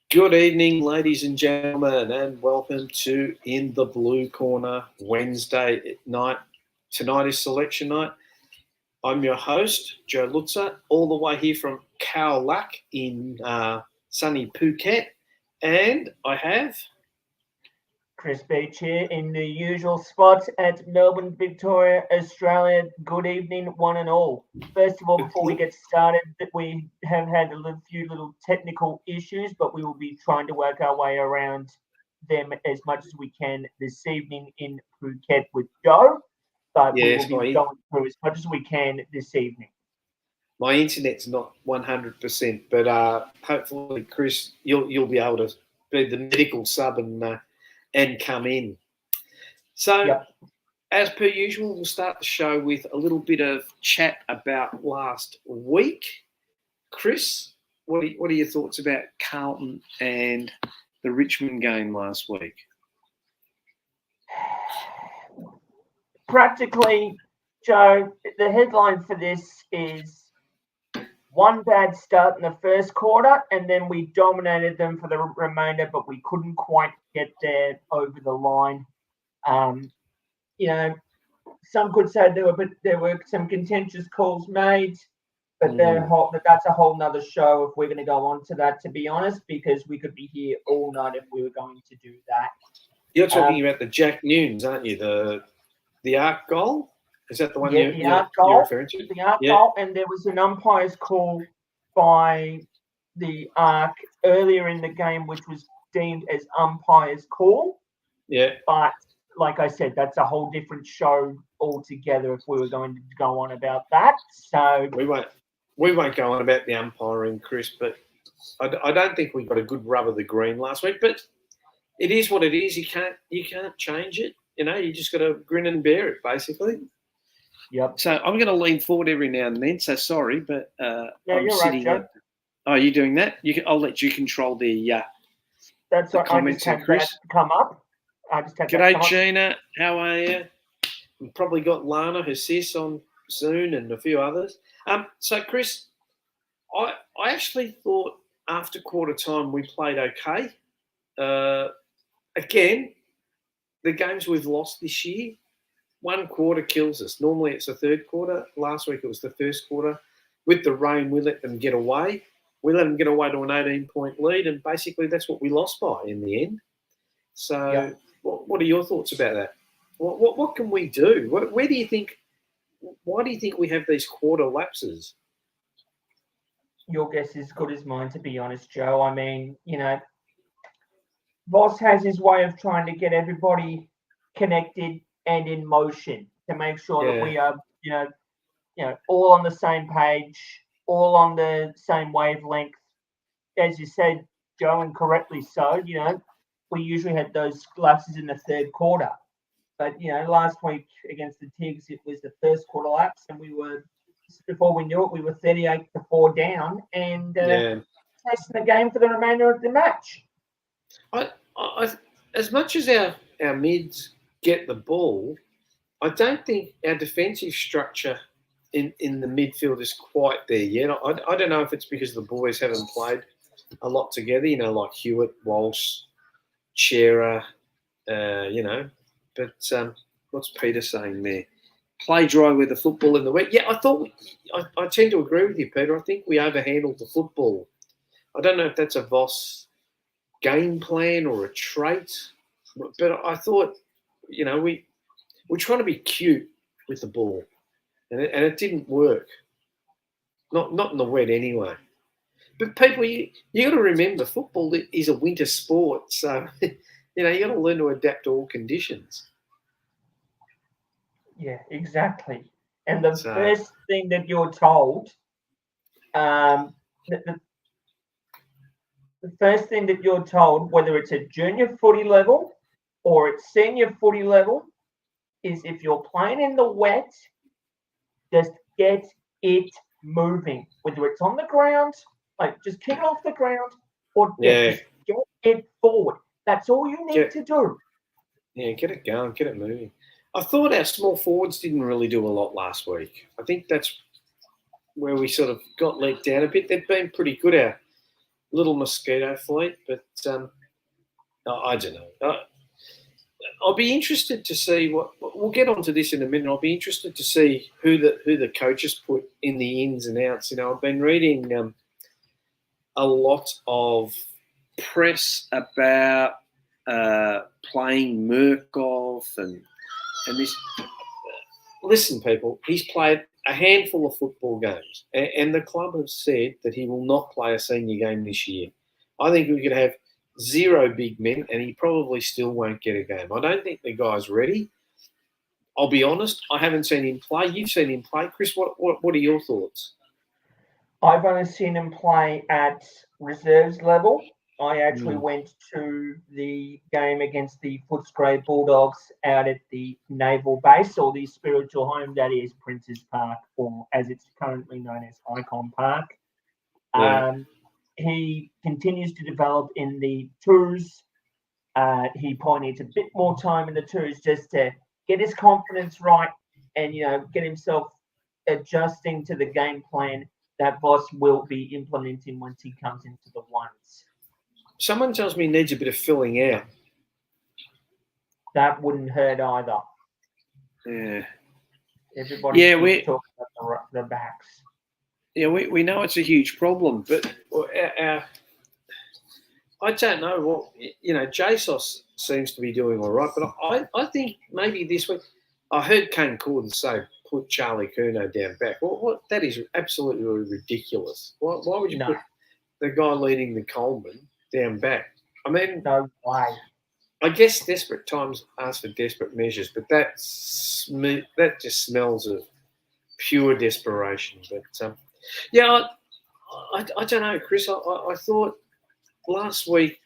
Good evening, ladies and gentlemen, and welcome to In the Blue Corner Wednesday night. Tonight is selection night. I'm your host, Joe Lutzer, all the way here from Khao Lak in sunny Phuket. And I have... Chris Beach here in the usual spot at Melbourne, Victoria, Australia. Good evening, one and all. First of all, before we get started, we have had a few little technical issues, but we will be trying to work our way around them as much as we can this evening in Phuket with Joe. But we will be going through as much as we can this evening. My internet's not 100%, but hopefully, Chris, you'll be able to be the medical sub and come in. So, As per usual, we'll start the show with a little bit of chat about last week. Chris, what are your thoughts about Carlton and the Richmond game last week? Practically, Joe, the headline for this is one bad start in the first quarter, and then we dominated them for the remainder, but we couldn't quite get there over the line. Some could say there were some contentious calls made, but that's a whole nother show if we're going to go on to that, to be honest, because we could be here all night if we were going to do that. You're talking about the Jack Nunes, aren't you? The arc goal? Is that the one you're referring to? The arc goal, and there was an umpire's call by the arc earlier in the game, which was deemed as umpire's call. Yeah. But like I said, that's a whole different show altogether if we were going to go on about that. So we won't go on about the umpiring, Chris, but I don't think we got a good rub of the green last week. But it is what it is. You can't change it. You just got to grin and bear it, basically. Yep. So I'm going to lean forward every now and then. So sorry, but I'm sitting. Right, Joe. Oh, you're doing that? I'll let you control the That's the what comments I just Chris. That come up. I just had G'day, that come Gina. How are you? We've probably got Lana, her sis, on soon, and a few others. So Chris, I actually thought after quarter time we played okay. Again, the games we've lost this year, one quarter kills us. Normally it's the third quarter. Last week it was the first quarter. With the rain, we let them get away. We let them get away to an 18-point lead, and basically that's what we lost by in the end. So what are your thoughts about that? What can we do? Why do you think we have these quarter lapses? Your guess is as good as mine, to be honest, Joe. I mean, Voss has his way of trying to get everybody connected and in motion to make sure that we are, all on the same page, all on the same wavelength. As you said, Joe, and correctly so, we usually had those lapses in the third quarter. But, last week against the Tigs, it was the first quarter lapse, and before we knew it, we were 38-4 down and testing the game for the remainder of the match. I as much as our mids get the ball, I don't think our defensive structure in the midfield is quite there yet. I don't know if it's because the boys haven't played a lot together, like Hewitt, Walsh, Shearer, But what's Peter saying there? Play dry with the football in the wet. Yeah, I tend to agree with you, Peter. I think we overhandled the football. I don't know if that's a Voss game plan or a trait, but I thought, we're trying to be cute with the ball, and it didn't work. Not in the wet anyway. But people, you got to remember, football is a winter sport, so you got to learn to adapt to all conditions. Yeah, exactly. And the first thing that you're told, the first thing that you're told, whether it's at junior footy level or at senior footy level, is if you're playing in the wet, just get it moving. Whether it's on the ground, just kick it off the ground, or just get it forward. That's all you need to do. Yeah, get it going, get it moving. I thought our small forwards didn't really do a lot last week. I think that's where we sort of got let down a bit. They've been pretty good. little mosquito fleet, but I don't know. I'll be interested to see what we'll get onto this in a minute. I'll be interested to see who the coaches put in the ins and outs. I've been reading a lot of press about playing Murkoff and this. Listen, people, he's played a handful of football games, and the club have said that he will not play a senior game this year. I think we could have 0 big men, and he probably still won't get a game. I don't think the guy's ready. I'll be honest, I haven't seen him play. You've seen him play. Chris, what are your thoughts? I've only seen him play at reserves level. I actually went to the game against the Footscray Bulldogs out at the Naval Base, or the spiritual home that is Prince's Park, or as it's currently known as Icon Park. Yeah. He continues to develop in the tours. He probably needs a bit more time in the tours just to get his confidence right and, get himself adjusting to the game plan that Voss will be implementing once he comes into the ones. Someone tells me he needs a bit of filling out. That wouldn't hurt either. Yeah. Everybody talking about the backs. Yeah, we know it's a huge problem, but I don't know what JSOS seems to be doing all right, but I think maybe this week I heard Kane Corden say put Charlie Curnow down back. What that is absolutely ridiculous. Why would you put the guy leading the Coleman down back? I mean, no way. I guess desperate times ask for desperate measures, but that just smells of pure desperation. But I don't know, Chris. I thought last week,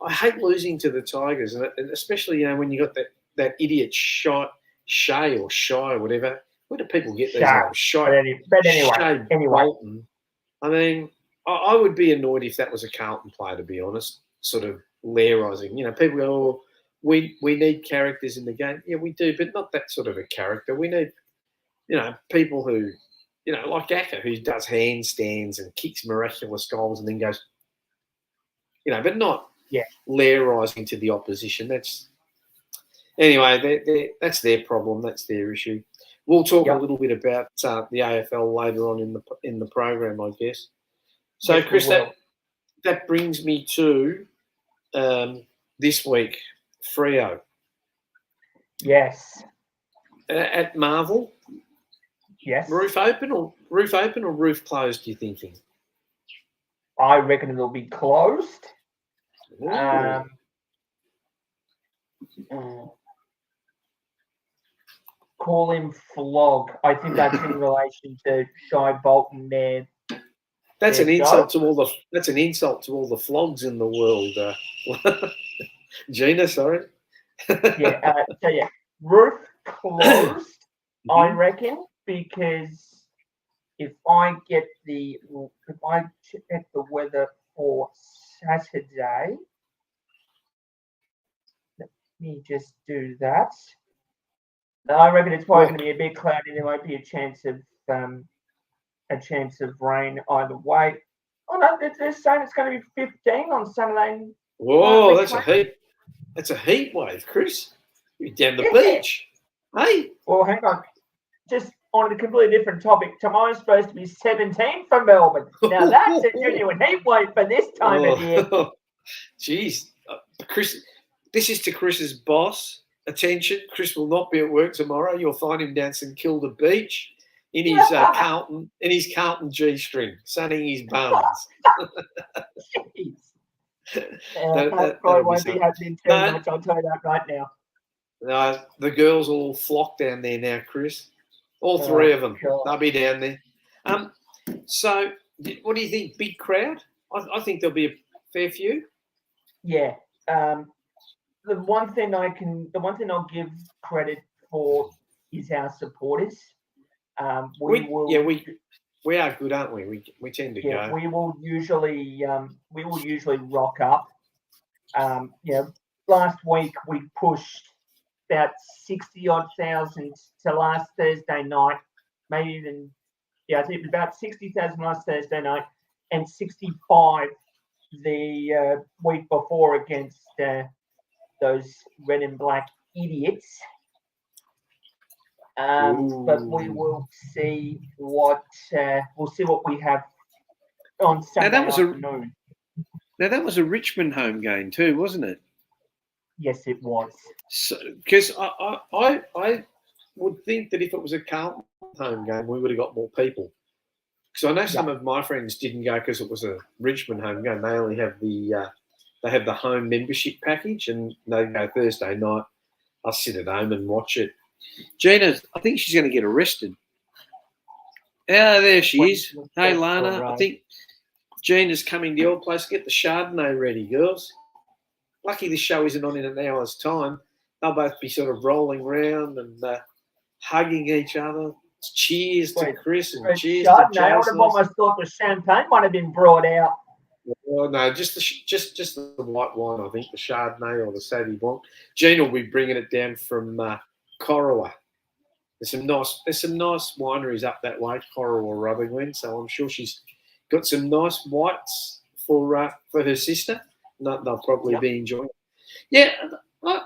I hate losing to the Tigers, and especially when you got that idiot Shay or Shy or whatever. Where do people get these names? Shay. But anyway. Bolton. I mean, I would be annoyed if that was a Carlton player, to be honest. Sort of lairising. People go, "Oh, we need characters in the game." Yeah, we do, but not that sort of a character. We need, people who, like Acker, who does handstands and kicks miraculous goals and then goes, but not lairising to the opposition. That's their problem. That's their issue. We'll talk a little bit about the AFL later on in the program, I guess. So, yes, Chris, that brings me to this week, Freo. Yes. At Marvel. Yes. Roof open or roof closed? You thinking? I reckon it'll be closed. Call him Flog. I think that's in relation to Shy Bolton there. That's an insult to all the flogs in the world. Gina, sorry. Roof closed, I reckon, because if I check the weather for Saturday, let me just do that. I reckon it's probably going to be a bit cloudy. There won't be a chance of rain either way. Oh no, they're saying it's going to be 15 on Saturday. Whoa, that's a heat. That's a heat wave, Chris. You're down the beach. Hey. Well, hang on. Just on a completely different topic. Tomorrow's supposed to be 17 for Melbourne. Now that's a genuine heat wave for this time of year. Jeez, Chris. This is to Chris's boss. Attention, Chris will not be at work tomorrow. You'll find him down St Kilda Beach in his Carlton G-string, sunning his buns. That probably won't be happening too much. I'll tell you that right now. No, the girls all flock down there now, Chris. All three of them. Sure. They'll be down there. So, what do you think? Big crowd? I think there'll be a fair few. Yeah. The one thing I'll give credit for is our supporters. We are good, aren't we? We tend to go. We will usually rock up. Last week we pushed about 60,000 to last Thursday night, maybe even I think about 60,000 last Thursday night. and 65 the week before against those red and black idiots. But we will see what we have on Sunday afternoon. That was a Richmond home game too, wasn't it? Yes, it was. Because I would think that if it was a Carlton home game, we would have got more people. Because I know some of my friends didn't go because it was a Richmond home game. They only have the home membership package, and they go Thursday night. I'll sit at home and watch it. Gina, I think she's going to get arrested. Yeah, there she is. Hey, Lana, I think Gina's coming to your place. Get the Chardonnay ready, girls. Lucky this show isn't on in an hour's time. They'll both be sort of rolling around and hugging each other. Cheers to Chris and cheers to Jazz. I would have almost thought the champagne might have been brought out. Well, no, just the white wine, I think, the Chardonnay or the Sauvignon Blanc. Gina will be bringing it down from Corowa. There's some nice wineries up that way, Corowa, Rutherglen. So I'm sure she's got some nice whites for her sister. They'll probably be enjoying it. Yeah, I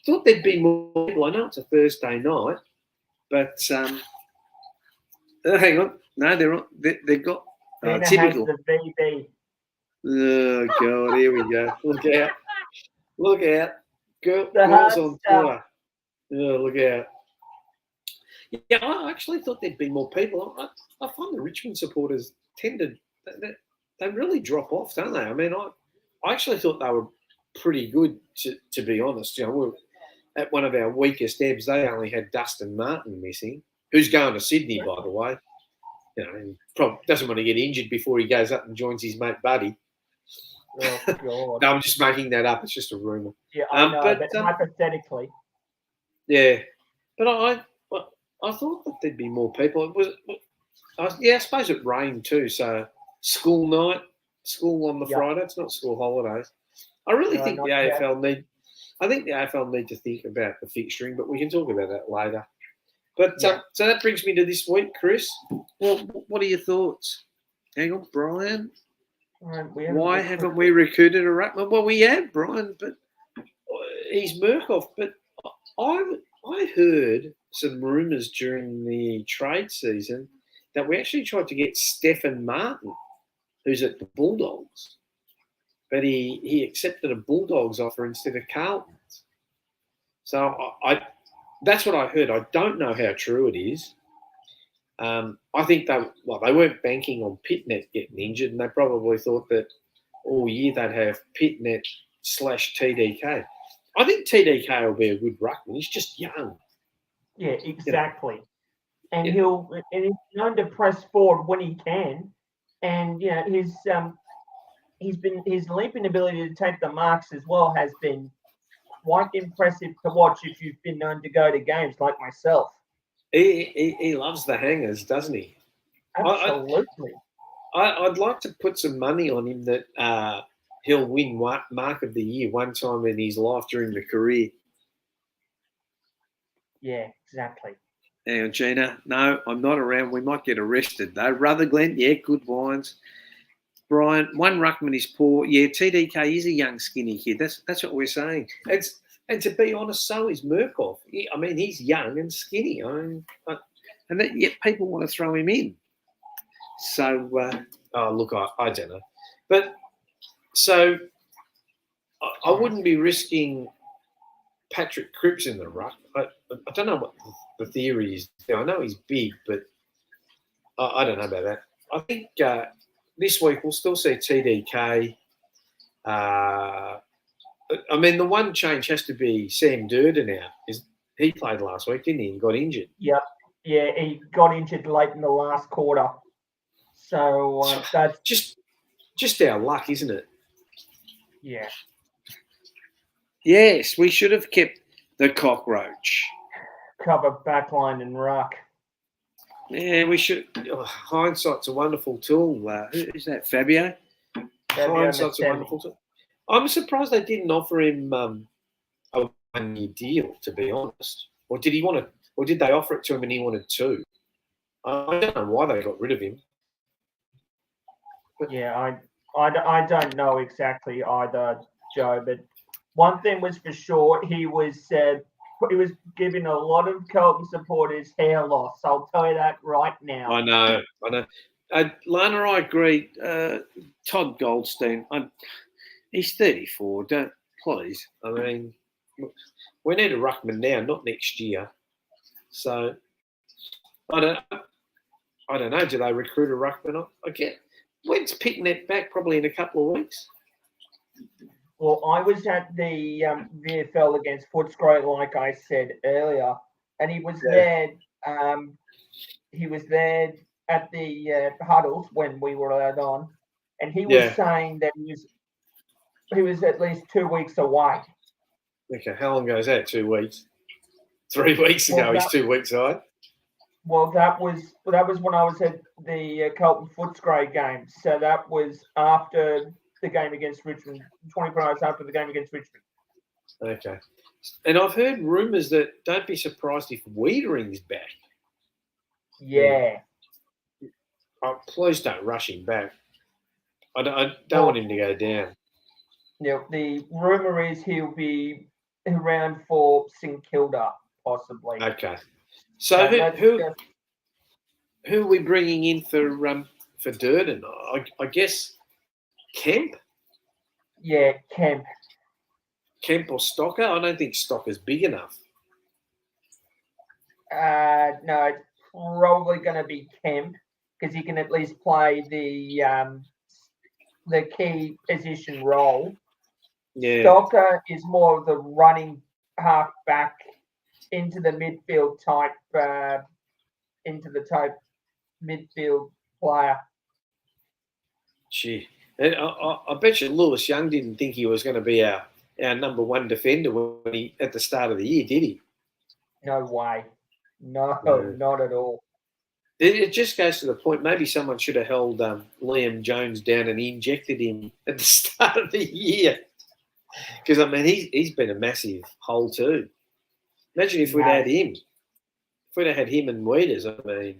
thought there'd be more people. I know it's a Thursday night, but hang on. No, they've got typical. The VB. Oh God, here we go. Look out. Girls on tour. Oh, look out. Yeah, I actually thought there'd be more people. I find the Richmond supporters they really drop off, don't they? I mean, I actually thought they were pretty good, to be honest. You know, we're at one of our weakest ebbs, they only had Dustin Martin missing, who's going to Sydney, by the way. You know, and probably doesn't want to get injured before he goes up and joins his mate Buddy. Oh, God. No, I'm just making that up. It's just a rumour. Yeah, I know, but hypothetically. Yeah, but I thought that there'd be more people. I suppose it rained too, so school on the Friday. It's not school holidays. I really think the AFL need to think about the fixturing, but we can talk about that later. But so that brings me to this week, Chris. Well, what are your thoughts? Hang on, Brian. Why haven't we recruited a ruckman? Well, we have, Brian, but he's Murkoff. But I heard some rumours during the trade season that we actually tried to get Stephen Martin, who's at the Bulldogs, but he accepted a Bulldogs offer instead of Carlton's. So that's what I heard. I don't know how true it is. I think they weren't banking on Pitnet getting injured, and they probably thought that all year they'd have Pitnet / TDK. I think TDK will be a good ruckman. He's just young. Yeah, exactly. And he's known to press forward when he can, and his leaping ability to take the marks as well has been quite impressive to watch if you've been known to go to games like myself. He loves the hangers, doesn't he? Absolutely. I'd like to put some money on him that he'll win Mark of the Year one time in his life during the career. Yeah, exactly. Hang on, Gina. No, I'm not around. We might get arrested, though. Rutherglen, yeah, good wines. Brian, one ruckman is poor. Yeah, TDK is a young, skinny kid. That's what we're saying. And to be honest, so is Murkoff. I mean, he's young and skinny. Yet people want to throw him in. So, look, I don't know. But, so, I wouldn't be risking Patrick Cripps in the ruck. I don't know what the theory is. I know he's big, but I don't know about that. I think this week we'll still see TDK. I mean, the one change has to be Sam Durden out. He played last week, didn't he? And got injured. Yep. Yeah, he got injured late in the last quarter. So that's just our luck, isn't it? Yeah. Yes, we should have kept the cockroach. Cover backline and ruck. Yeah, we should. Hindsight's a wonderful tool. Who's that? Fabio Hindsight's a wonderful tool. I'm surprised they didn't offer him a one-year deal, to be honest. Or did he want to? Or did they offer it to him and he wanted two? I don't know why they got rid of him. Yeah, I don't know exactly either, Joe, but one thing was for sure, he was giving a lot of Carlton supporters hair loss. I'll tell you that right now. I know. Lana, I agree. Todd Goldstein, he's 34. Please. I mean, we need a ruckman now, not next year. So I don't know. Do they recruit a ruckman? When's picking it back? Probably in a couple of weeks. Well, I was at the VFL against Footscray, like I said earlier, and he was there. He was there at the huddles when we were allowed on, and he was saying that he was at least 2 weeks away. Okay, how long ago is that? 2 weeks? 3 weeks ago, he's 2 weeks away. Well, that was when I was at the Carlton Footscray game. So that was after the game against Richmond, 24 hours after the game against Richmond. Okay. And I've heard rumours that don't be surprised if Wiedering's back. Yeah. Oh, please don't rush him back. I don't want him to go down. Yeah, the rumour is he'll be around for St Kilda, possibly. Okay. So who are we bringing in for Durden? I guess Kemp? Yeah, Kemp. Kemp or Stocker? I don't think Stocker's big enough. No, it's probably going to be Kemp because he can at least play the key position role. Yeah. Stocker is more of the running half back into the midfield type midfield player. Gee. I bet you Lewis Young didn't think he was going to be our number one defender at the start of the year, did he? No way. No, not at all. It just goes to the point. Maybe someone should have held Liam Jones down and injected him at the start of the year. Because, I mean, he's been a massive hole too. Imagine if we'd had him. If we'd have had him and Weeders, I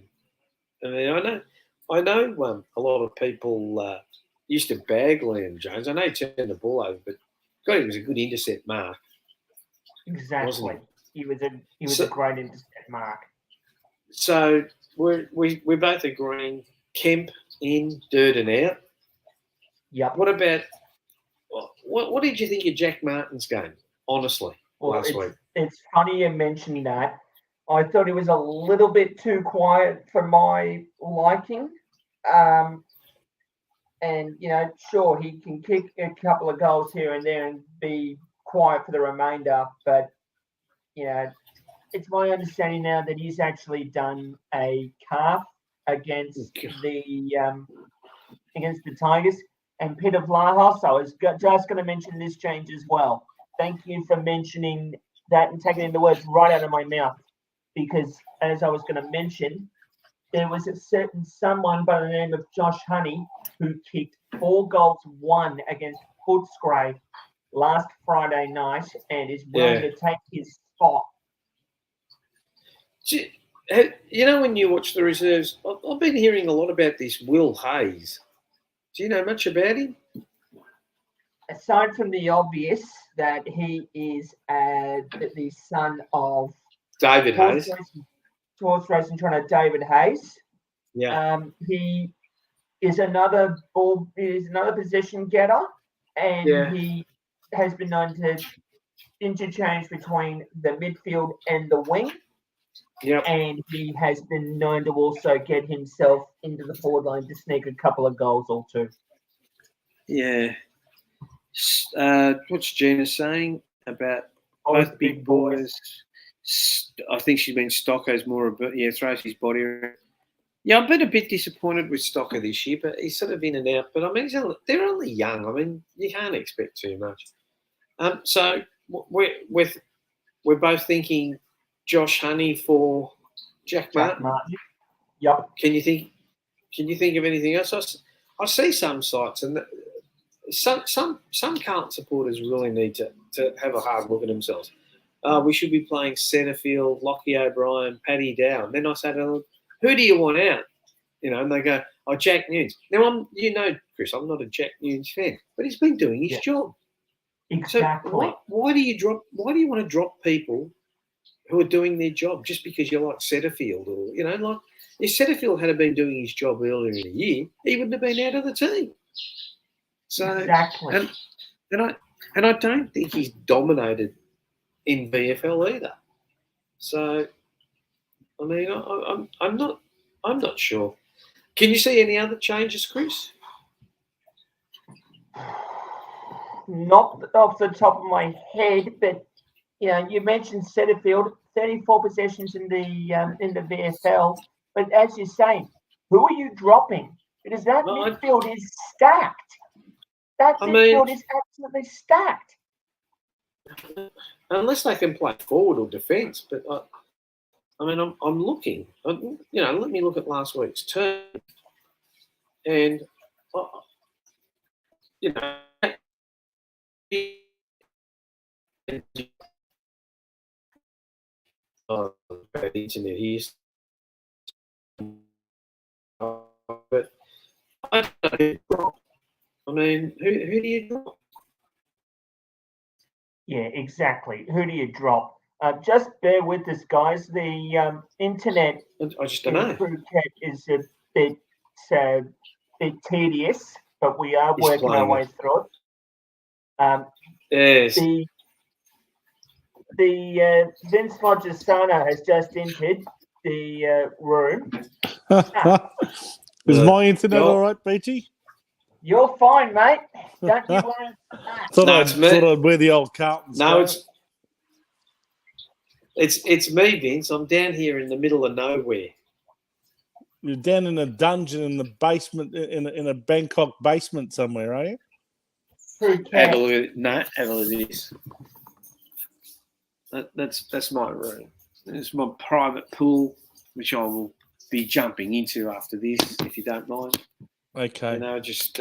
know a lot of people used to bag Liam Jones. I know he turned the ball over, but God, he was a good intercept mark. Exactly. He was a great intercept mark. So we're both agreeing Kemp in, Durden out. Yep. What about what did you think of Jack Martin's game, honestly, last week? It's funny you mentioned that. I thought he was a little bit too quiet for my liking. And, sure, he can kick a couple of goals here and there and be quiet for the remainder. But, it's my understanding now that he's actually done a calf against the Tigers. And Peter Vlahos, I was just going to mention this change as well. Thank you for mentioning that and taking the words right out of my mouth. Because, as I was going to mention, there was a certain someone by the name of Josh Honey who kicked 4 goals, 1 against Footscray last Friday night and is willing to take his spot. When you watch the reserves, I've been hearing a lot about this Will Hayes. Do you know much about him? Aside from the obvious that he is the son of David Hayes. Horse racing trainer David Hayes. Yeah. He is another possession getter, and he has been known to interchange between the midfield and the wing. Yep. And he has been known to also get himself into the forward line to sneak a couple of goals or two. Yeah. What's Gina saying about both big boys? I think she's been Stocker's more a bit, throws his body around. Yeah, I've been a bit disappointed with Stocker this year, but he's sort of in and out. But I mean, they're only young. I mean, you can't expect too much. So we're both thinking Josh Honey for Jack Martin. Yep. Can you think of anything else? I see some sites, and some Carlton supporters really need to have a hard look at themselves. We should be playing Centerfield, Lockie O'Brien, Paddy Dow. And then I say to them, who do you want out? and they go, "Oh, Jack Newnes." Now, Chris, I'm not a Jack Newnes fan, but he's been doing his job. Exactly. So why do you want to drop people who are doing their job just because you like Setterfield, or like if Setterfield had been doing his job earlier in the year, he wouldn't have been out of the team. So exactly. And I don't think he's dominated in VFL either. So, I mean, I'm not sure. Can you see any other changes, Chris? Not off the top of my head, but you mentioned Setterfield, 34 possessions in the VFL. But as you're saying, who are you dropping? Because that midfield is stacked. That midfield is absolutely stacked. Unless they can play forward or defence, but I'm looking. Let me look at last week's turn, and bad internet here. But I don't know. I mean, who do you drop? Yeah, exactly. Who do you drop? Just bear with us, guys. The internet I just don't know. Is a bit tedious, but we are working our way through it. Yes. The Vince Montesano has just entered the room. Is my internet all right, Beachy? You're fine, mate. Don't you worry. Thought I'd wear the old Carlton. No, it's me, Vince. I'm down here in the middle of nowhere. You're down in a dungeon in the basement, in a Bangkok basement somewhere, are you? Have a look at this. That's my room. It's my private pool, which I will be jumping into after this, if you don't mind. Okay. Just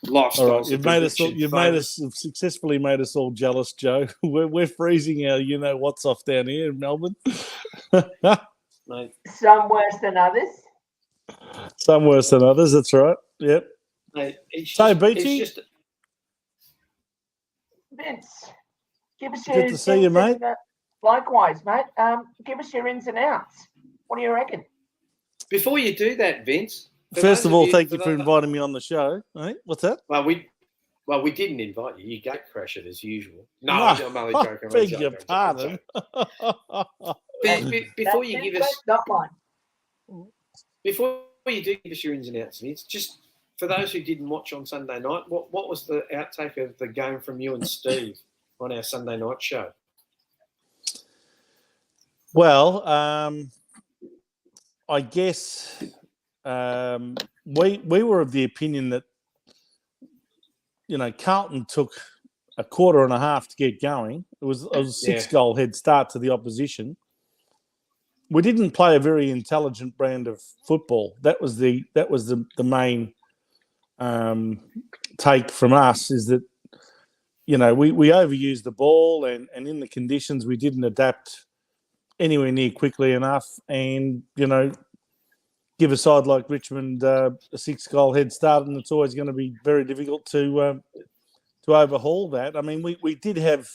lifestyle. All right. You've successfully made us all jealous, Joe. We're freezing our, what's off down here in Melbourne. Mate. Some worse than others. Some worse than others. That's right. Yep. Mate, Beachy. Vince, give us your. Good to see you, mate. Likewise, mate. Give us your ins and outs. What do you reckon? Before you do that, Vince. First of all, thank you for inviting me on the show. Hey, what's that? Well, we didn't invite you. You gate crash it as usual. No, I'm only joking. Beg your pardon. Before you give us, not mine. Before you do give us your ins and outs, Vince, just for those who didn't watch on Sunday night, what was the outtake of the game from you and Steve on our Sunday night show? Well, I guess we were of the opinion that Carlton took a quarter and a half to get going. It was a 6-goal head start to the opposition. We didn't play a very intelligent brand of football. That was the main take from us, is that we overused the ball, and in the conditions we didn't adapt anywhere near quickly enough, and give a side like Richmond a 6-goal head start, and it's always going to be very difficult to overhaul that. I mean, we did have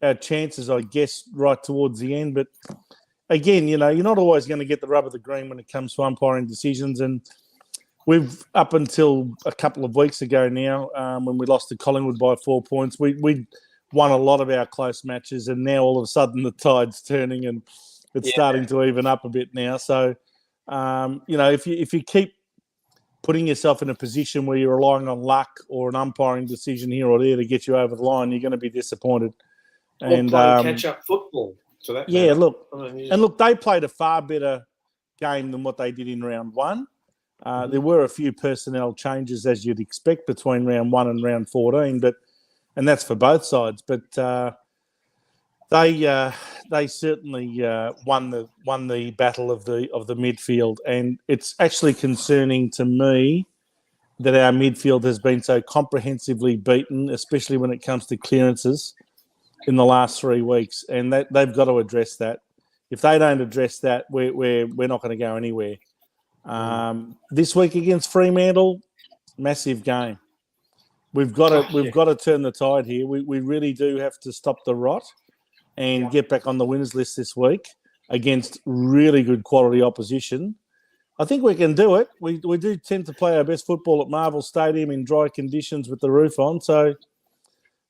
our chances, I guess, right towards the end, but again, you're not always going to get the rub of the green when it comes to umpiring decisions, and we've, up until a couple of weeks ago now, when we lost to Collingwood by 4 points, we won a lot of our close matches, and now all of a sudden the tide's turning and it's starting to even up a bit now. So, if you keep putting yourself in a position where you're relying on luck or an umpiring decision here or there to get you over the line, you're going to be disappointed. And playing catch-up football. So that look, they played a far better game than what they did in round one. There were a few personnel changes, as you'd expect, between round 1 and round 14, and that's for both sides. But they certainly won the battle of the midfield, and it's actually concerning to me that our midfield has been so comprehensively beaten, especially when it comes to clearances in the last 3 weeks, and they've got to address that. If they don't address that, we're not going to go anywhere. This week against Fremantle, massive game. We've got to turn the tide here. We really do have to stop the rot and get back on the winners list this week against really good quality opposition. I think we can do it. We do tend to play our best football at Marvel Stadium in dry conditions with the roof on. So,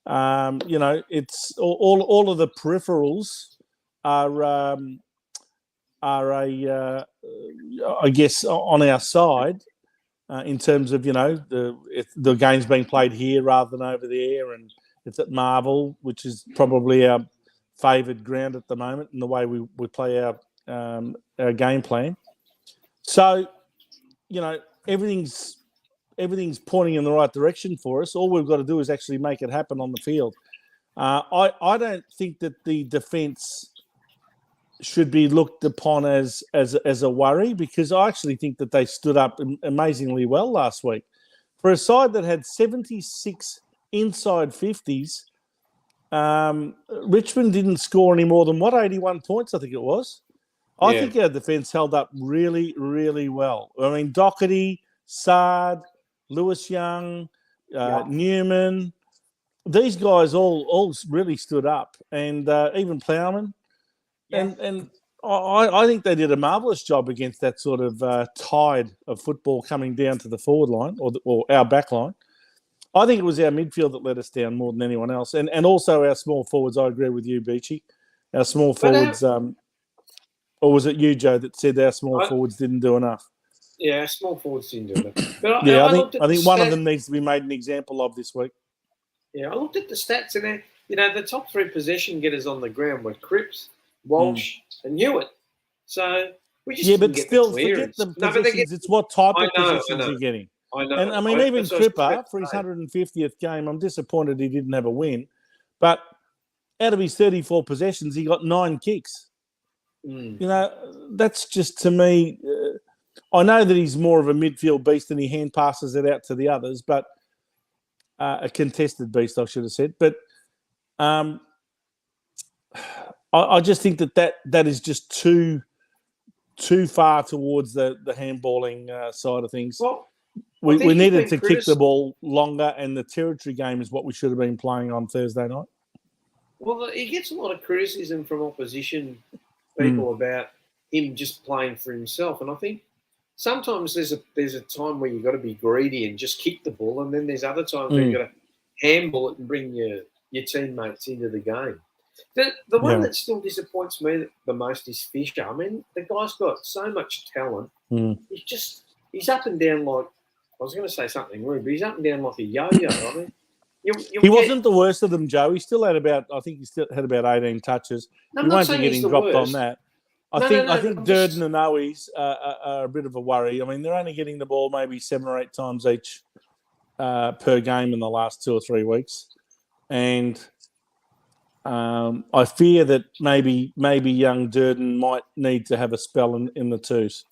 it's all of the peripherals are I guess on our side in terms of the game's being played here rather than over there, and it's at Marvel, which is probably our favoured ground at the moment in the way we play our game plan. So, everything's pointing in the right direction for us. All we've got to do is actually make it happen on the field. I don't think that the defence should be looked upon as a worry, because I actually think that they stood up amazingly well last week. For a side that had 76 inside 50s, Richmond didn't score any more than 81 points, I think it was. I think our defence held up really, really well. I mean, Doherty, Sard, Lewis Young, Newman, these guys all really stood up, and even Plowman. Yes. And I think they did a marvellous job against that sort of tide of football coming down to the forward line or our back line. I think it was our midfield that let us down more than anyone else. And also our small forwards. I agree with you, Beachy. Our small forwards, or was it you, Joe, that said our small forwards didn't do enough? Yeah, our small forwards didn't do enough. But I think one of them needs to be made an example of this week. Yeah, I looked at the stats, and the top three possession getters on the ground were Cripps, Walsh, and Hewitt. So we just but still, forget the positions. It's what type of positions you're getting. I know. And I mean, even Cripper for his 150th game, I'm disappointed he didn't have a win. But out of his 34 possessions, he got 9 kicks. That's just, to me, I know that he's more of a midfield beast and he hand passes it out to the others, but a contested beast, I should have said. But I just think that is just too far towards the handballing side of things. Well, we needed to kick the ball longer, and the territory game is what we should have been playing on Thursday night. Well, he gets a lot of criticism from opposition people about him just playing for himself, and I think sometimes there's a time where you've got to be greedy and just kick the ball, and then there's other times where you've got to handball it and bring your teammates into the game. The one that still disappoints me the most is Fisher. I mean, the guy's got so much talent. He's up and down like, I was going to say something rude, but he's up and down like a yo-yo. I mean, he wasn't the worst of them, Joe. He still had about 18 touches. No, he won't be getting dropped on that. I think Durden and Owies are a bit of a worry. I mean, they're only getting the ball maybe 7 or 8 times each per game in the last 2 or 3 weeks. And I fear that maybe young Durden might need to have a spell in the twos.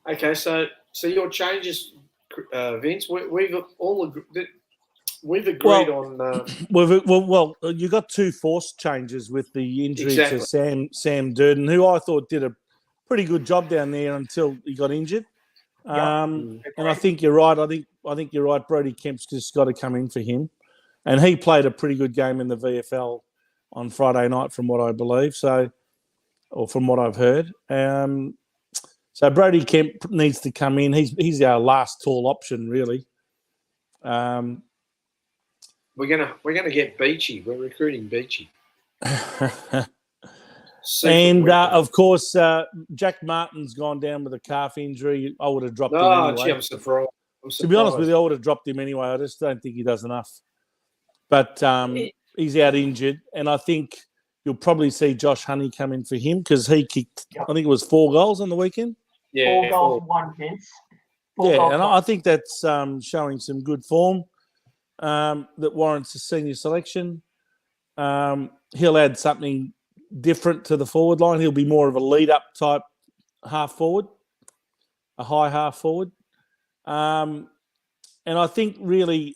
Okay, so your changes, Vince, we've all agreed. We've agreed on. You got 2 forced changes with the injury to Sam Durden, who I thought did a pretty good job down there until he got injured. And I think you're right. I think you're right. Brody Kemp's just got to come in for him, and he played a pretty good game in the VFL on Friday night, from what I believe. Or from what I've heard. So Brody Kemp needs to come in. He's our last tall option, really. We're gonna get Beachy. We're recruiting Beachy. And of course, Jack Martin's gone down with a calf injury. I would have dropped him anyway. Gee, I'm surprised. To be honest with you, I would have dropped him anyway. I just don't think he does enough. But he's out injured, and I think you'll probably see Josh Honey come in for him because he kicked, I think it was 4 goals on the weekend. Yeah, 4 goals, 1 miss. And I think that's showing some good form that warrants a senior selection. He'll add something different to the forward line. He'll be more of a lead-up type half forward, a high half forward. And I think really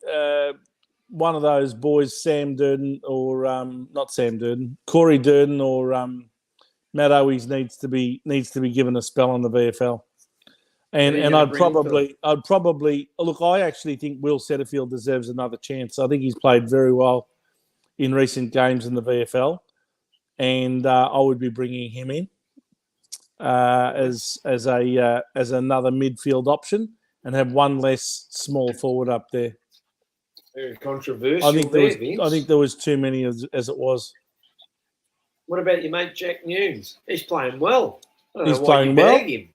one of those boys, Sam Durden or not Sam Durden, Corey Durden or Matt Owies needs to be given a spell on the VFL. And I'd probably look. I actually think Will Setterfield deserves another chance. I think he's played very well in recent games in the VFL, and I would be bringing him in as another midfield option, and have one less small forward up there. Very controversial. I think there was too many as it was. What about your mate Jack Newnes? He's playing well. He's playing well. Him.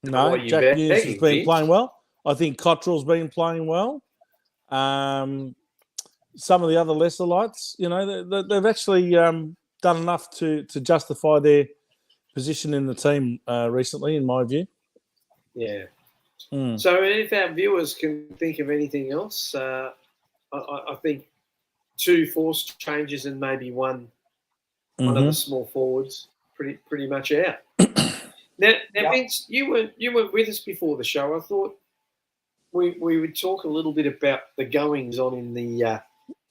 No, Jack Newnes has been playing well. I think Cottrell's been playing well. Some of the other lesser lights, they've actually done enough to justify their position in the team recently, in my view. Yeah. So if our viewers can think of anything else, I think 2 forced changes and maybe one of the small forwards pretty much out. Now Vince, you weren't with us before the show. I thought we would talk a little bit about the goings on in the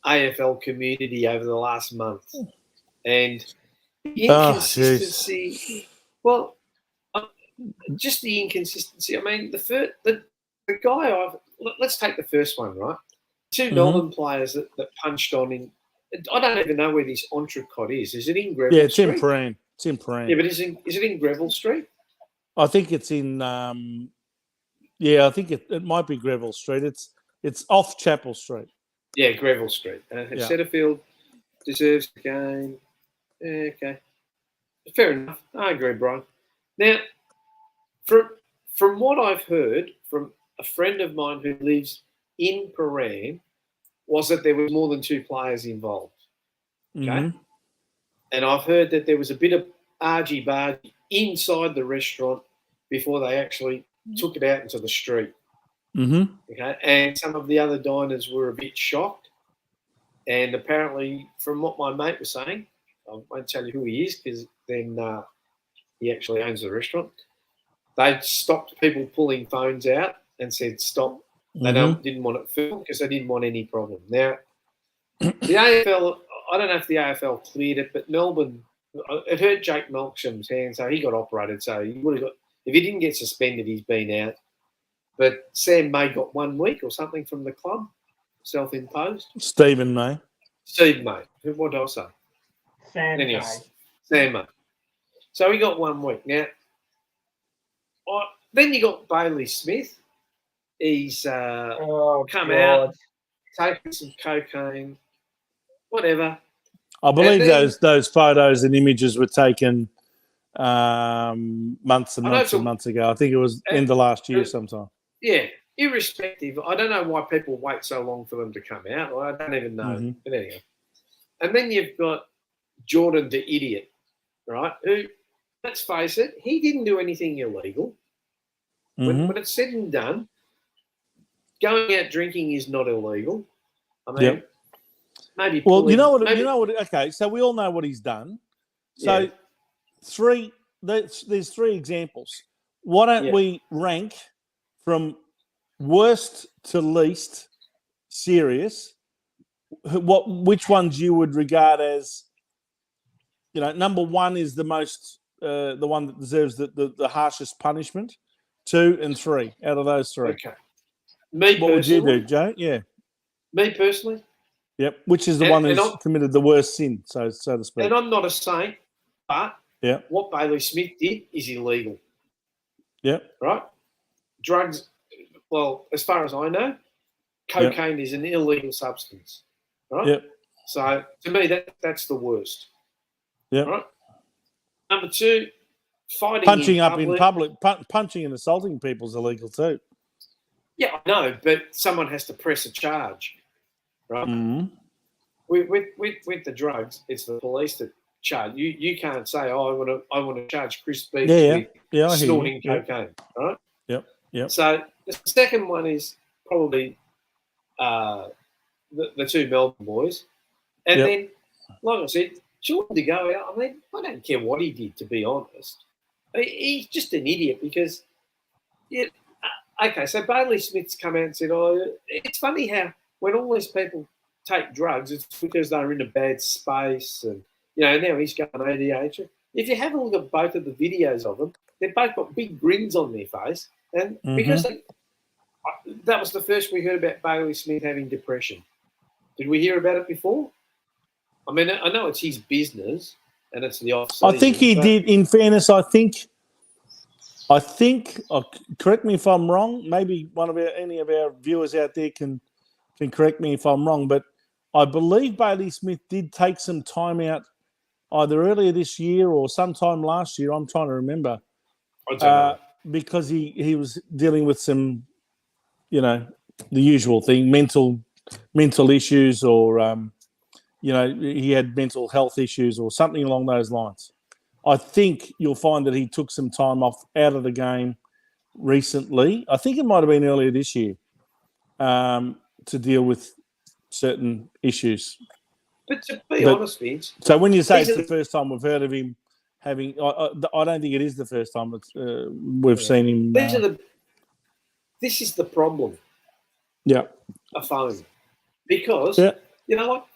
AFL community over the last month and the inconsistency. Just the inconsistency. I mean, the guy let's take the first one, right? 2 Melbourne players that punched on in. I don't even know where this Entrecôte is. Is it in Greville Street? Yeah, it's in Prahran. It's in Prahran. Yeah, but is it in Greville Street? I think it's in. I think it might be Greville Street. It's off Chapel Street. Yeah, Greville Street. Setterfield deserves the game. Yeah, okay, fair enough. I agree, Brian. Now, from what I've heard from a friend of mine who lives in Prahran, was that there was more than 2 players involved. Okay, and I've heard that there was a bit of argy-bargy inside the restaurant before they actually took it out into the street. Okay, and some of the other diners were a bit shocked. And apparently, from what my mate was saying, I won't tell you who he is because then he actually owns the restaurant. They stopped people pulling phones out and said stop. They didn't want it filmed because they didn't want any problem. Now, the AFL, I don't know if the AFL cleared it, but Melbourne, it hurt Jake Melksham's hand, so he got operated. So he would have got, if he didn't get suspended, he's been out. But Sam May got 1 week or something from the club, self-imposed. Stephen May. Steve May. What did I say? Sam May. Sam May. So he got 1 week. Now, then you got Bailey Smith. He's come out, taken some cocaine, whatever. I believe those photos and images were taken months and months ago. I think it was end of last year sometime. Yeah, irrespective. I don't know why people wait so long for them to come out. I don't even know. But anyway. And then you've got Jordan the Idiot, right? Who, let's face it, he didn't do anything illegal. When it's said and done, going out drinking is not illegal. I mean, maybe. Well, you know what? Okay, so we all know what he's done. So there's 3 examples. Why don't we rank from worst to least serious? Which ones you would regard as, number 1 is the most, the one that deserves the harshest punishment. 2 and 3 out of those 3. Okay. What would you do, Joe? Yeah. Me personally? Yep. Which is the one who's committed the worst sin, so to speak. And I'm not a saint, but what Bailey Smith did is illegal. Yep. Right? Drugs, well, as far as I know, cocaine is an illegal substance. Right? Yep. So to me, that's the worst. Yep. Right? Number 2, fighting punching in public, punching and assaulting people is illegal too. Yeah, I know, but someone has to press a charge, right? With the drugs, it's the police that charge. You can't say, "Oh, I want to charge Chris Beach with snorting cocaine," right? Yep. So the second one is probably the 2 Melbourne boys, and then, like I said, Jordan to go out. I mean, I don't care what he did, to be honest. He's just an idiot because, okay, so Bailey Smith's come out and said, it's funny how when all these people take drugs, it's because they're in a bad space and, now he's going ADHD. If you have a look at both of the videos of them, they've both got big grins on their face And because that was the first we heard about Bailey Smith having depression. Did we hear about it before? I mean, I know it's his business and it's the off-season. I think he did. In fairness, I think. Correct me if I'm wrong. Maybe any of our viewers out there can correct me if I'm wrong. But I believe Bailey Smith did take some time out, either earlier this year or sometime last year. I'm trying to remember. I don't know. Because he was dealing with some, the usual thing, mental issues, or he had mental health issues or something along those lines. I think you'll find that he took some time off out of the game recently. I think it might have been earlier this year to deal with certain issues. But to be honest, Vince. So when you say it's the first time we've heard of him having, I don't think it is the first time we've seen him. This is the problem. Yeah. A phone. Because, you know what?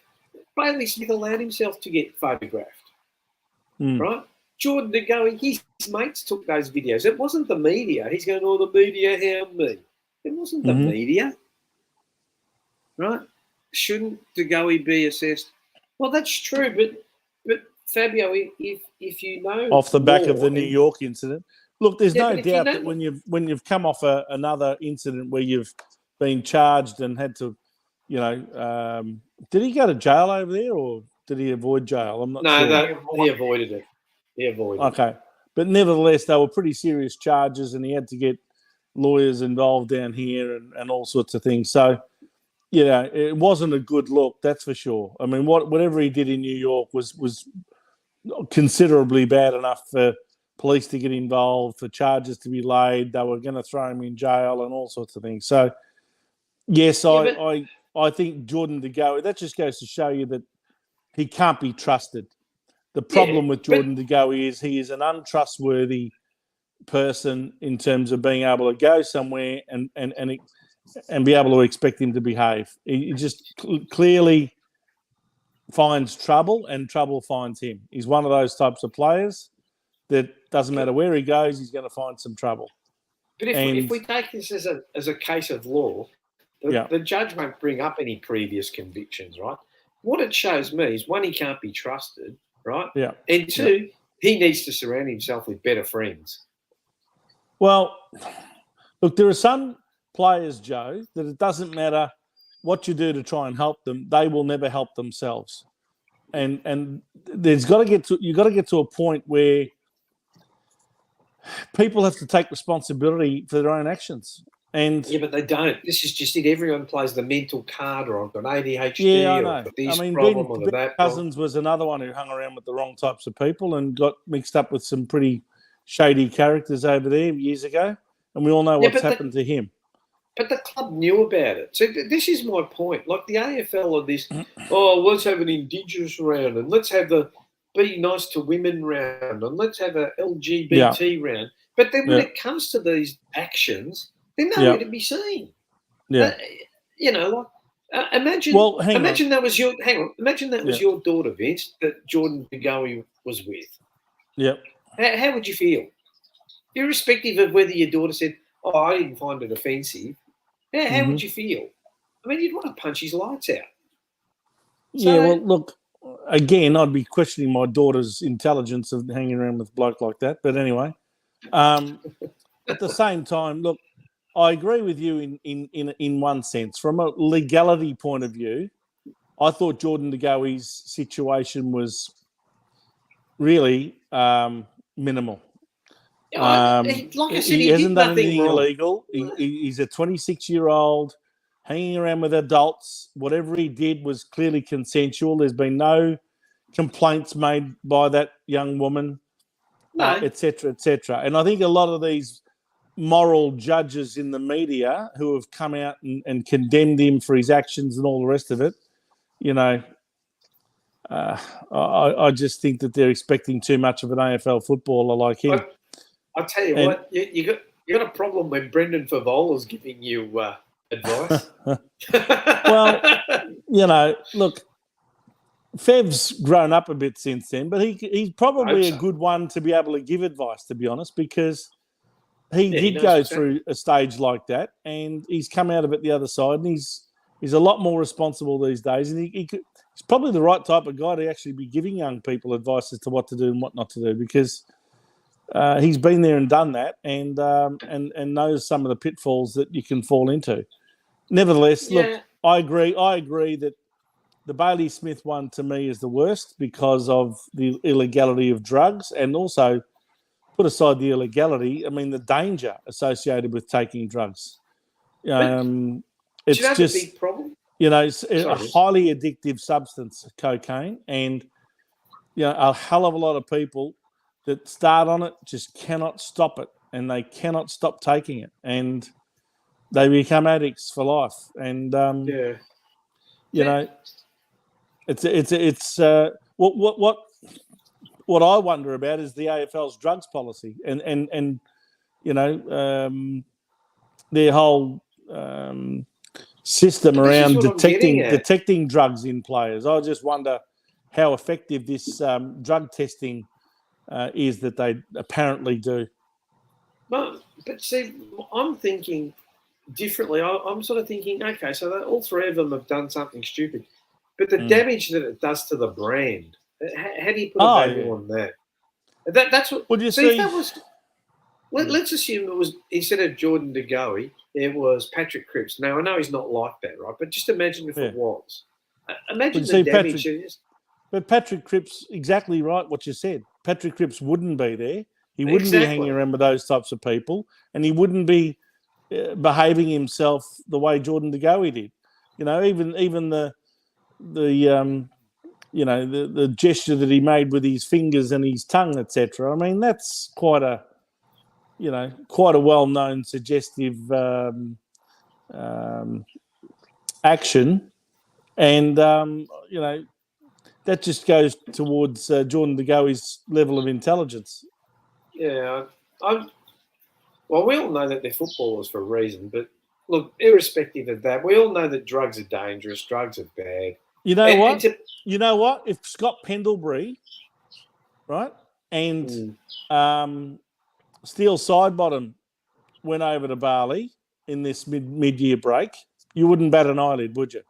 Bailey Smith allowed himself to get photographed. Right? Jordan De Goey, his mates took those videos. It wasn't the media. He's going, the media hound me. It wasn't the media. Right? Shouldn't De Goey be assessed? Well, that's true, but Fabio, if you know off the back of the New York incident, look, there's no doubt that when you've come off another incident where you've been charged and had to, did he go to jail over there or did he avoid jail? I'm not sure. No, he avoided it. Okay. But nevertheless, they were pretty serious charges and he had to get lawyers involved down here and all sorts of things. So, it wasn't a good look, that's for sure. I mean, whatever he did in New York was considerably bad enough for police to get involved, for charges to be laid. They were going to throw him in jail and all sorts of things. So, yes, I think Jordan De Goey, that just goes to show you that he can't be trusted. The problem with Jordan De Goey is he is an untrustworthy person in terms of being able to go somewhere and be able to expect him to behave. He just clearly finds trouble and trouble finds him. He's one of those types of players that doesn't matter where he goes, he's going to find some trouble. But if we take this as a case of law, the judge won't bring up any previous convictions, right? What it shows me is, one, he can't be trusted, right? Yeah. And two, he needs to surround himself with better friends. Well, look, there are some players, Joe, that it doesn't matter what you do to try and help them, they will never help themselves. And you've got to get to a point where people have to take responsibility for their own actions. But they don't. This is just it. Everyone plays the mental card, or I've got ADHD, or I've got this problem, or Ben that. Cousins was another one who hung around with the wrong types of people and got mixed up with some pretty shady characters over there years ago. And we all know what's happened to him. But the club knew about it. So this is my point. Like the AFL of this, let's have an Indigenous round and let's have the be nice to women round and let's have a LGBT round. But then when it comes to these actions, they're nowhere to be seen. Yeah. Imagine that was your Imagine that was your daughter, Vince, that Jordan De Goey was with. Yeah. How would you feel? Irrespective of whether your daughter said, I didn't find it offensive. How would you feel? I mean, you'd want to punch his lights out. Look, again, I'd be questioning my daughter's intelligence of hanging around with a bloke like that. But anyway, at the same time, look, I agree with you in one sense. From a legality point of view, I thought Jordan De Goey's situation was really minimal. Like I said, he hasn't done anything wrong. illegal. He's a 26-year-old hanging around with adults. Whatever he did was clearly consensual. There's been no complaints made by that young woman, et cetera, et cetera. And I think a lot of these moral judges in the media who have come out and condemned him for his actions and all the rest of it, I just think that they're expecting too much of an AFL footballer like him. I'll tell you what, you got a problem when Brendan Favola's giving you advice. Well, look, Fev's grown up a bit since then, but he's probably a good one to be able to give advice, to be honest, because he Yeah, did knows go what's through a stage like that, and he's come out of it the other side, and he's a lot more responsible these days, and he's probably the right type of guy to actually be giving young people advice as to what to do and what not to do, because he's been there and done that, and knows some of the pitfalls that you can fall into. Nevertheless, look, I agree that the Bailey Smith one to me is the worst because of the illegality of drugs, and also, put aside the illegality, I mean the danger associated with taking drugs. It's that's just a big problem. it's a highly addictive substance, cocaine, and a hell of a lot of people that start on it just cannot stop it, and they cannot stop taking it, and they become addicts for life. And it's what I wonder about is the AFL's drugs policy, and their whole system around detecting drugs in players. I just wonder how effective this drug testing is that they apparently do. But see, I'm thinking differently. I'm sort of thinking, okay, so all three of them have done something stupid, but the damage that it does to the brand, how do you put a value on that? That's what. Would you see? See? If that was, let's assume it was, instead of Jordan De Goey, it was Patrick Cripps. Now I know he's not like that, right? But just imagine if it was. Imagine the damage. But Patrick Cripps, exactly right. What you said. Patrick Cripps wouldn't be there. He wouldn't be hanging around with those types of people, and he wouldn't be behaving himself the way Jordan De Goey did. Even the gesture that he made with his fingers and his tongue, etc. I mean, that's quite a well-known suggestive action, and that just goes towards Jordan De Goey's level of intelligence. Yeah, well, we all know that they're footballers for a reason, but look, irrespective of that, we all know that drugs are dangerous, drugs are bad. You know what? If Scott Pendlebury, right, and Steele Sidebottom went over to Bali in this mid-year break, you wouldn't bat an eyelid, would you?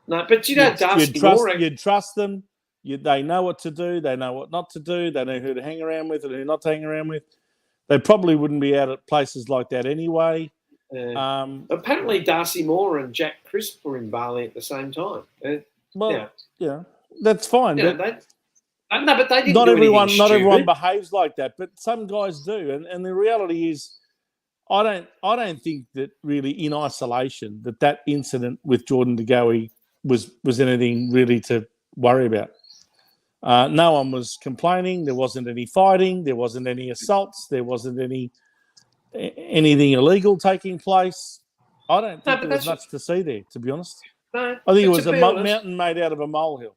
No, but you'd trust them. They know what to do. They know what not to do. They know who to hang around with and who not to hang around with. They probably wouldn't be out at places like that anyway. Apparently, Darcy Moore and Jack Crisp were in Bali at the same time. That's fine. But they didn't. Not everyone behaves like that, but some guys do. And the reality is, I don't think that really in isolation that incident with Jordan De Goey was anything really to worry about. No one was complaining. There wasn't any fighting. There wasn't any assaults. There wasn't anything illegal taking place. I don't think there was much to see there, to be honest. No, I think it was a mountain made out of a molehill.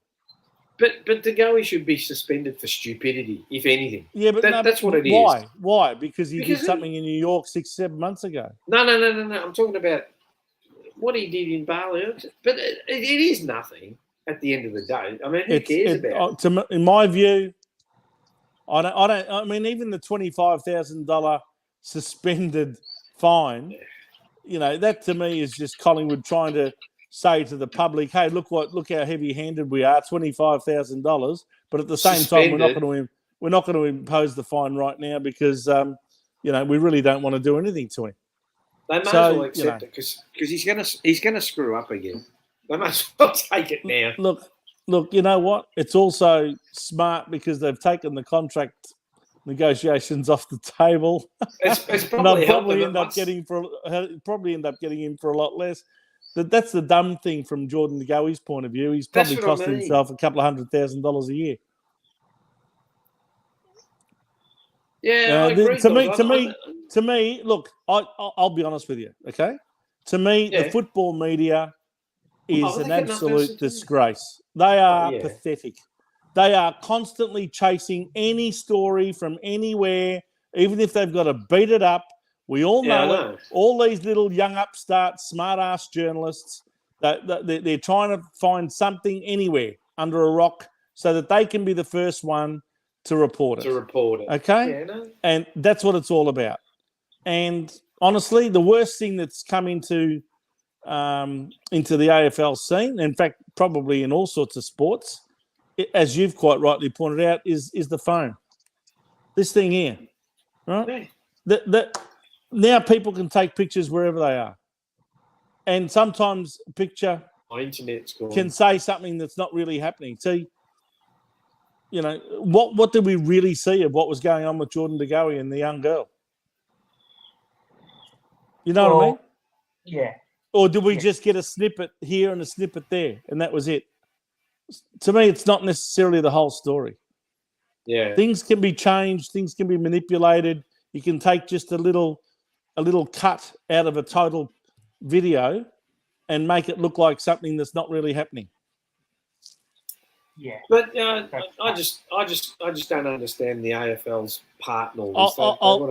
But De Goey should be suspended for stupidity, if anything. Yeah, but that's what it is. Why? Why? Because he did something in New York 6-7 months ago. No. I'm talking about what he did in Bali. But it is nothing at the end of the day. I mean, who cares about it? In my view, I mean, even the $25,000 suspended fine, that to me is just Collingwood trying to say to the public, "Hey, look how heavy-handed we are, $25,000." But at the same time, we're not going to impose the fine right now because we really don't want to do anything to him. They might as well accept it because he's gonna screw up again. They might as well take it now. Look. You know what? It's also smart because they've taken the contract negotiations off the table. It's probably probably end up getting him for a lot less. That's the dumb thing from Jordan De Goey's point of view. He's probably cost himself a couple of $100,000 a year. Yeah, I agree. To me, look, I'll be honest with you, okay? To me, the football media is an absolute disgrace. They are pathetic. They are constantly chasing any story from anywhere, even if they've got to beat it up. We all know it. All these little young upstart, smart-ass journalists, they're trying to find something anywhere under a rock so that they can be the first one to report it. Okay? And that's what it's all about. And honestly, the worst thing that's come into the AFL scene, in fact, probably in all sorts of sports, as you've quite rightly pointed out, is the phone. This thing here, right? Yeah. That now people can take pictures wherever they are, and sometimes a picture My internet's gone. can say something that's not really happening. See, what did we really see of what was going on with Jordan De Goey and the young girl? You know what I mean? Yeah. Or did we just get a snippet here and a snippet there, and that was it? To me, it's not necessarily the whole story. Yeah. Things can be changed. Things can be manipulated. You can take just a little cut out of a total video and make it look like something that's not really happening. Yeah. But I just don't understand the AFL's part in all this.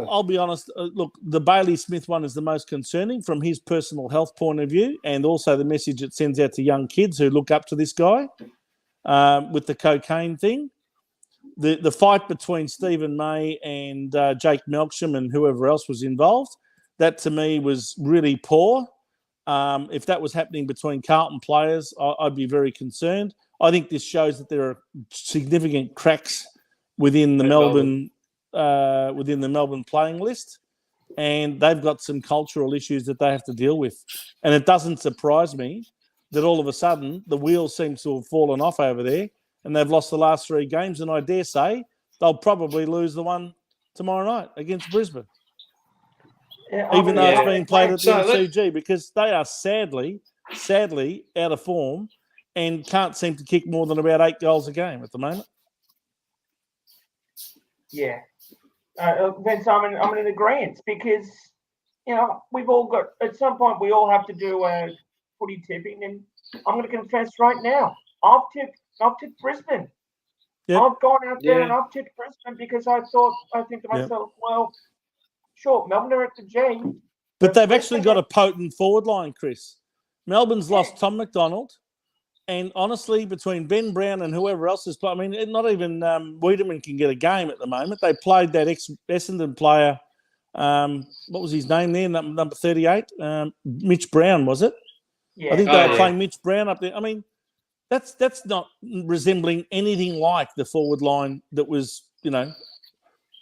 I'll be honest. Look, the Bailey Smith one is the most concerning from his personal health point of view, and also the message it sends out to young kids who look up to this guy with the cocaine thing. The fight between Stephen May and Jake Melksham and whoever else was involved, that to me was really poor. If that was happening between Carlton players, I'd be very concerned. I think this shows that there are significant cracks within the Melbourne playing list, and they've got some cultural issues that they have to deal with. And it doesn't surprise me that all of a sudden the wheels seem to have fallen off over there, and they've lost the last 3 games. And I dare say they'll probably lose the one tomorrow night against Brisbane, even though it's being played at the MCG, because they are sadly out of form and can't seem to kick more than about 8 goals a game at the moment. Yeah. Vince, I'm in agreement because, we've all got, at some point, we all have to do footy tipping. And I'm going to confess right now, I've tipped Brisbane. Yep. I've gone out there and I've tipped Brisbane because I think to myself, well, sure, Melbourne are at the G. But they've actually got a potent forward line, Chris. Melbourne's lost Tom McDonald. And honestly, between Ben Brown and whoever else is playing, not even Wiedemann can get a game at the moment. They played that ex-Essendon player, what was his name there, number 38? Mitch Brown, was it? Yeah. I think they were playing Mitch Brown up there. That's not resembling anything like the forward line that was,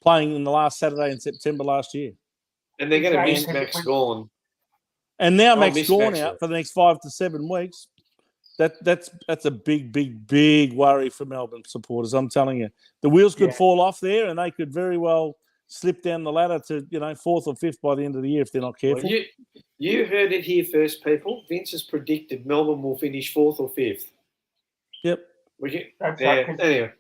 playing in the last Saturday in September last year. And they're going to miss Max Gawn. And now Max Gawn out for the next 5 to 7 weeks. That's a big worry for Melbourne supporters. I'm telling you, the wheels could fall off there, and they could very well slip down the ladder to 4th or 5th by the end of the year if they're not careful. Well, you heard it here first, people. Vince has predicted Melbourne will finish 4th or 5th. Yep. Anyway.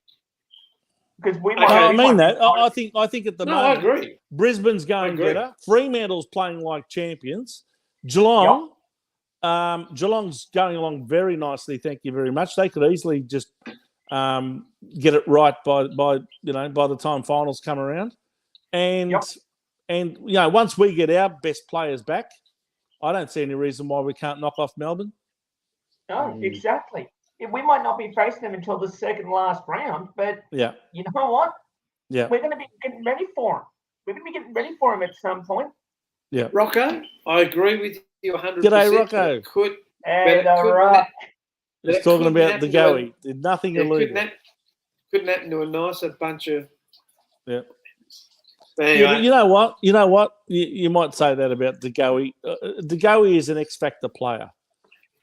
Because I think at the moment, I agree. Brisbane's going better. Fremantle's playing like champions. Geelong. Geelong's going along very nicely, thank you very much. They could easily just get it right by the time finals come around. And once we get our best players back, I don't see any reason why we can't knock off Melbourne. No, exactly. We might not be facing them until the second last round, but you know what? Yeah, we're going to be getting ready for them. We're going to be getting ready for them at some point. Yeah, Rocco, I agree with you 100%. G'day, Rocco. He's talking about the Goey. Did nothing illegal. Couldn't happen to a nicer bunch of. Yeah. Anyway. Yeah, but you know what? You might say that about De Goey. De Goey is an X-factor player.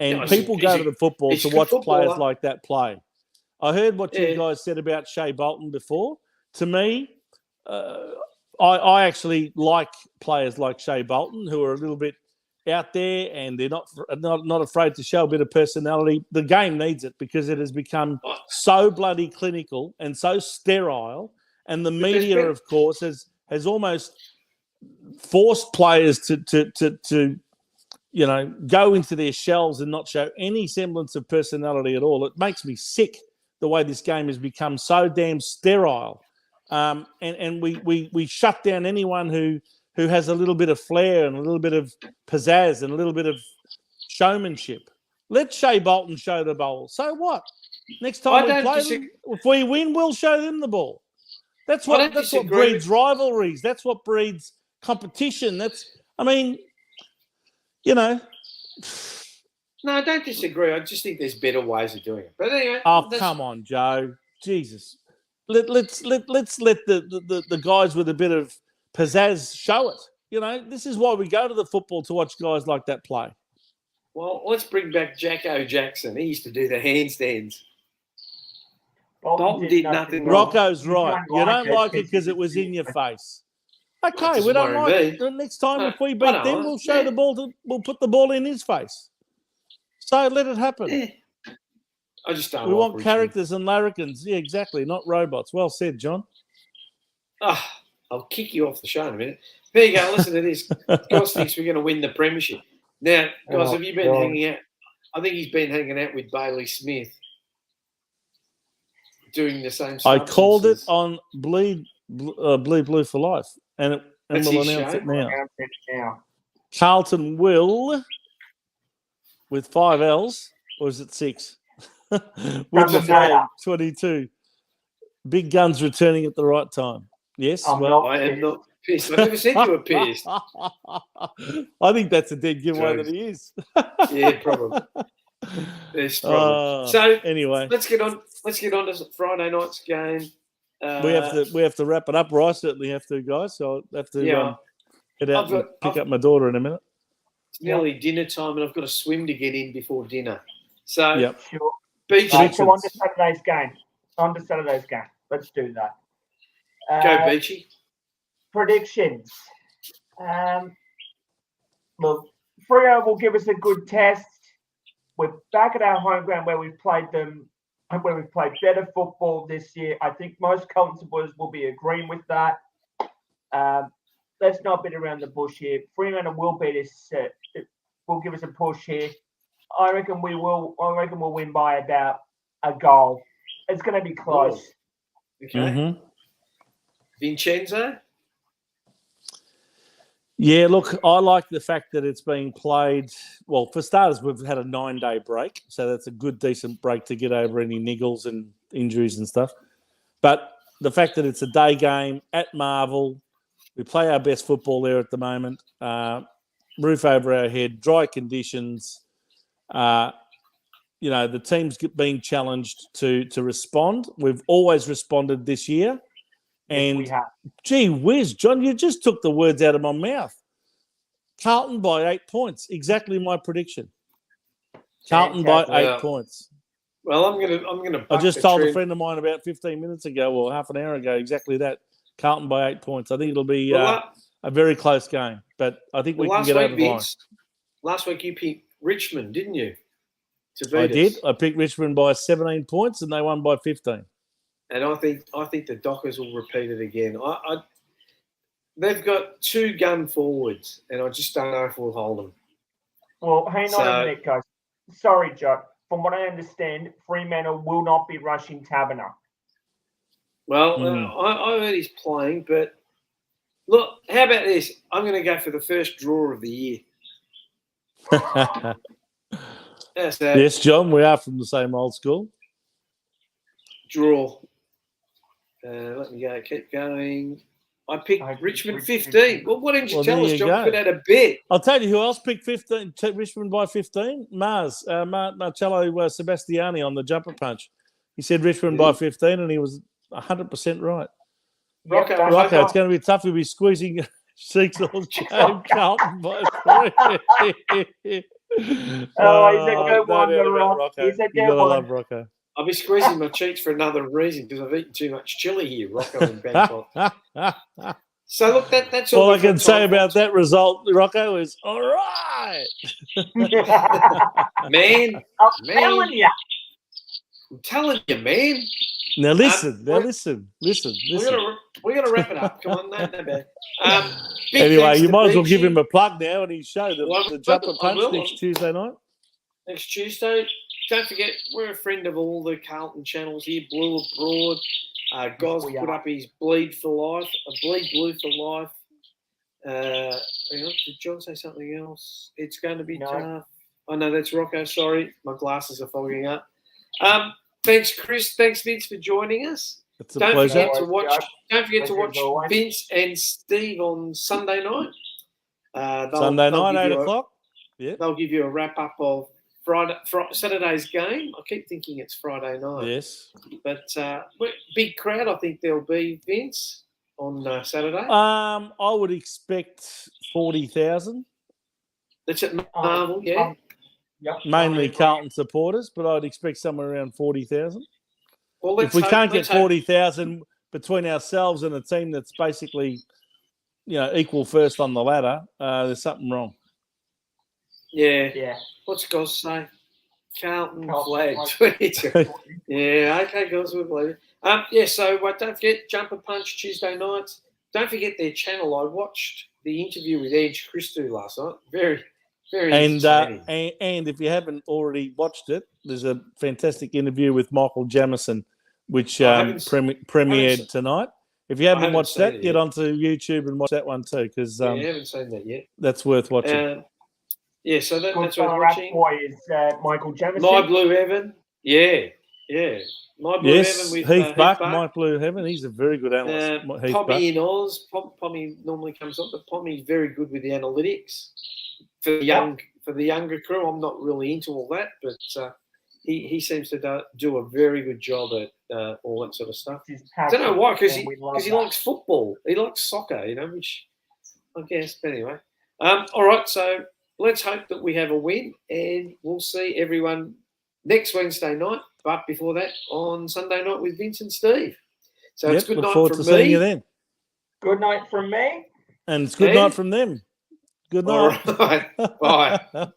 And people go to the football to watch players like that play. I heard what you guys said about Shea Bolton before. To me, I actually like players like Shea Bolton who are a little bit out there and they're not afraid to show a bit of personality. The game needs it because it has become so bloody clinical and so sterile. And the media, of course, has almost forced players to go into their shells and not show any semblance of personality at all. It makes me sick the way this game has become so damn sterile. And we shut down anyone who has a little bit of flair and a little bit of pizzazz and a little bit of showmanship. Let Shea Bolton show the ball. So what? Next time we play them, if we win, we'll show them the ball. That's what breeds rivalries. That's what breeds competition. I mean, you know. No, I don't disagree. I just think there's better ways of doing it. But anyway. Oh, come on, Joe. Jesus. Let's let the guys with a bit of pizzazz show it. You know, this is why we go to the football, to watch guys like that play. Well, let's bring back Jacko Jackson. He used to do the handstands. Bolton did nothing wrong. Rocco's right. You don't like it because it was in your face. Okay, we don't like it. The next time if we beat them, we'll show the ball. We'll put the ball in his face. So let it happen. Yeah. I just don't. We want characters and larrikins. Yeah, exactly. Not robots. Well said, John. I'll kick you off the show in a minute. There you go. Listen to this. Goss thinks we're going to win the premiership. Now, guys, have you been hanging out? I think he's been hanging out with Bailey Smith, doing the same. I called it on Bleed Blue for Life, and we'll announce it now. Carlton will, with 5 L's, or is it 6? Win the game, 22. Big guns returning at the right time. Yes, I am not pissed. I never said you were pissed. I think that's a dead giveaway that he is. Yeah, probably. There's problem. So anyway, let's get on to Friday night's game. We have to wrap it up, or I certainly have to, guys. So I'll have to head out and pick up my daughter in a minute. It's nearly dinner time, and I've got a swim to get in before dinner. So sure. Beachy. So on to Saturday's game. Let's do that. Go Beachy. Predictions. Look, Freo will give us a good test. We're back at our home ground where we've played them, where we've played better football this year. I think most Carlton supporters will be agreeing with that. Let's not beat around the bush here. Fremantle will beat us. Will give us a push here. I reckon we'll win by about a goal. It's going to be close. Okay. Mm-hmm. Vincenzo? Yeah, look, I like the fact that it's being played. Well, for starters, we've had a 9-day break, so that's a good, decent break to get over any niggles and injuries and stuff. But the fact that it's a day game at Marvel, we play our best football there at the moment. Roof over our head, dry conditions. The team's being challenged to respond. We've always responded this year. And gee whiz, John, you just took the words out of my mouth. Carlton by 8 points. Exactly my prediction. Carlton by 8 points. Well, I'm gonna. I just told a friend of mine about 15 minutes ago, or half an hour ago, exactly that. Carlton by 8 points. I think it'll be a very close game, but I think we can get over the line. Last week you picked Richmond, didn't you? I did. I picked Richmond by 17 points, and they won by 15. And I think the Dockers will repeat it again. They've got 2 gun forwards, and I just don't know if we'll hold them. Well, hang on a minute, guys. Sorry, Joe. From what I understand, Fremantle will not be rushing Taberner. Well, I heard he's playing, but look, how about this? I'm going to go for the first draw of the year. Yes, John, we are from the same old school. Draw. Let me go. Keep going. I picked Richmond 15. Well, why didn't you tell us, John? Could have had a bet. I'll tell you who else picked 15. Richmond by 15. Marcello Sebastiani on the jumper punch. He said Richmond by 15, and he was 100% right. Rocco, it's going to be tough. He'll be squeezing cheeks on Carlton by 3. He's a good one, Rocco. He's a good one. Love Rocco. I'll be squeezing my cheeks for another reason because I've eaten too much chili here, Rocco and Bangkok. So look, that's all. All I can say about that result, Rocco, is all right. Man, telling you. I'm telling you, man. Now listen. We're gonna wrap it up. Come on, no bad. Anyway, you might as well give him a plug now, and he showed the jumper punch next Tuesday night. Next Tuesday. Don't forget, we're a friend of all the Carlton channels here. Blue Abroad. Goz put up his Bleed for Life. Bleed Blue for Life. Did John say something else? It's going to be tough. Oh, no, that's Rocco. Sorry. My glasses are fogging up. Thanks, Chris. Thanks, Vince, for joining us. It's a Don't pleasure. forget to watch. Don't forget to watch Pleasure as always. Vince and Steve on Sunday night. Sunday they'll night, give 8 you o'clock. Yeah. They'll give you a wrap up of Saturday's game. I keep thinking it's Friday night. Yes. But big crowd, I think there'll be, Vince, on Saturday. I would expect 40,000. That's at Marvel, yeah. Yep. Mainly Carlton supporters, but I'd expect somewhere around 40,000. Well, If we can't get 40,000 between ourselves and a team that's basically, equal first on the ladder, there's something wrong. Yeah. What's Goz say? Carlton flag. Yeah, okay, Goz, we'll believe it. So don't forget, Jumper Punch Tuesday nights. Don't forget their channel. I watched the interview with Edge Christou last night. Very, very entertaining. And if you haven't already watched it, there's a fantastic interview with Michael Jamison, which premiered tonight. If you haven't watched that, get onto YouTube and watch that one too, because I haven't seen that yet. That's worth watching. So that's worth watching. Boy is Michael Jamison. My Blue Heaven. Yeah. My Blue Heaven with Heath Buck, My Blue Heaven. He's a very good analyst. Pommy in Oz. Pommy normally comes up, but Pommy's very good with the analytics for the younger crew. I'm not really into all that, but he seems to do a very good job at all that sort of stuff. I don't know why, because he likes football. He likes soccer, which I guess. But anyway, all right. So let's hope that we have a win, and we'll see everyone next Wednesday night. But before that, on Sunday night with Vince and Steve. So it's good night from me. Seeing you then. Good night from me. And it's good night from them. Good night. All right. Bye.